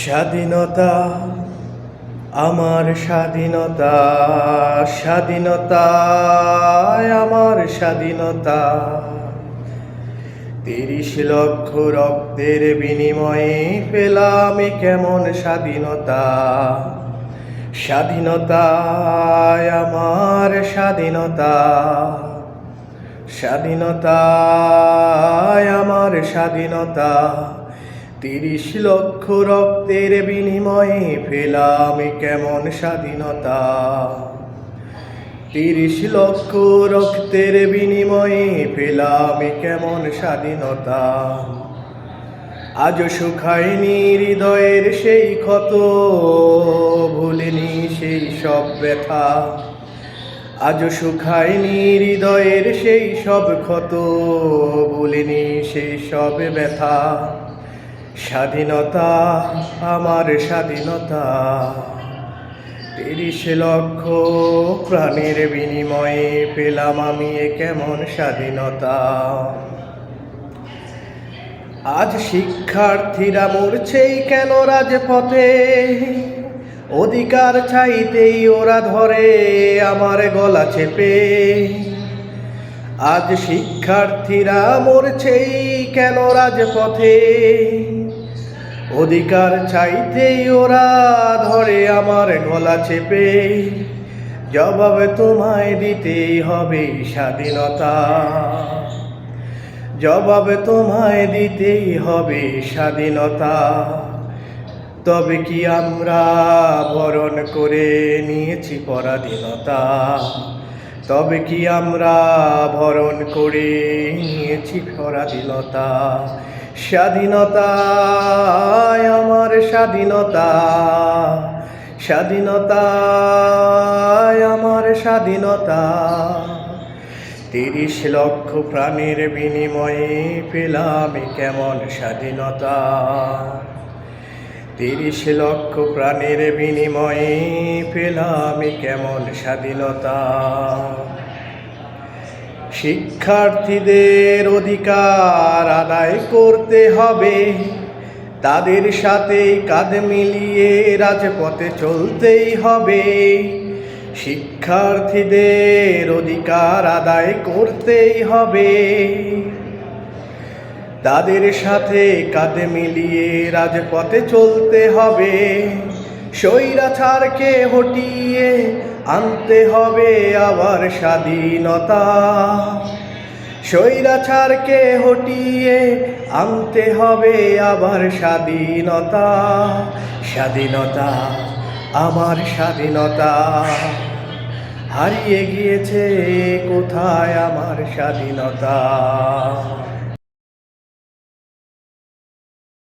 স্বাধীনতা, আমার স্বাধীনতা, স্বাধীনতায় আমার স্বাধীনতা। ৩০ লক্ষ রক্তের বিনিময়ে পেলাম কেমন স্বাধীনতা। স্বাধীনতায় আমার স্বাধীনতা, স্বাধীনতায় আমার স্বাধীনতা। ৩০ লক্ষ রক্তের বিনিময়ে পেলাম কেমন স্বাধীনতা। ৩০ লক্ষ রক্তের বিনিময়ে পেলাম কেমন স্বাধীনতা। আজও শুকায়নি হৃদয়ের সেই ক্ষত, ভুলিনি সেই সব ব্যথা। আজও শুকায়নি হৃদয়ের সেই সব ক্ষত, ভুলিনি সেই সব ব্যথা। স্বাধীনতা, আমার স্বাধীনতা। ৩০ লক্ষ প্রাণের বিনিময়ে পেলাম আমি কেমন স্বাধীনতা। আজ শিক্ষার্থীরা মরছেই কেন রাজপথে, অধিকার চাইতেই ওরা ধরে আমার গলা চেপে। আজ শিক্ষার্থীরা মরছেই কেন রাজপথে, অধিকার চাইতেই ওরা ধরে আমার গলা চেপে। জবাব তোমায় দিতেই হবে স্বাধীনতা, জবাব তোমায় দিতেই হবে স্বাধীনতা। তবে কি আমরা বরণ করে নিয়েছি পরাধীনতা, তবে কি আমরা বরণ করে নিয়েছি পরাধীনতা। স্বাধীনতায় আমার স্বাধীনতা, স্বাধীনতায় আমার স্বাধীনতা। ৩০ লক্ষ প্রাণের বিনিময়ে পেলাম কেমন স্বাধীনতা। ৩০ লক্ষ প্রাণের বিনিময়ে পেলাম কেমন স্বাধীনতা। শিক্ষার্থীদের অধিকার আদায় করতে হবে, তাদের সাথে কাঁধ মিলিয়ে রাজপথে চলতেই হবে। শিক্ষার্থীদের অধিকার আদায় করতেই হবে, তাদের সাথে কাঁধ মিলিয়ে রাজপথে চলতে হবে। স্বৈরাচারকে হটিয়ে আনতে হবে আবার স্বাধীনতা, স্বৈরাচারকে হটিয়ে আনতে হবে আবার স্বাধীনতা। স্বাধীনতা, আমার স্বাধীনতা। হারিয়ে গিয়েছে কোথায় আমার স্বাধীনতা।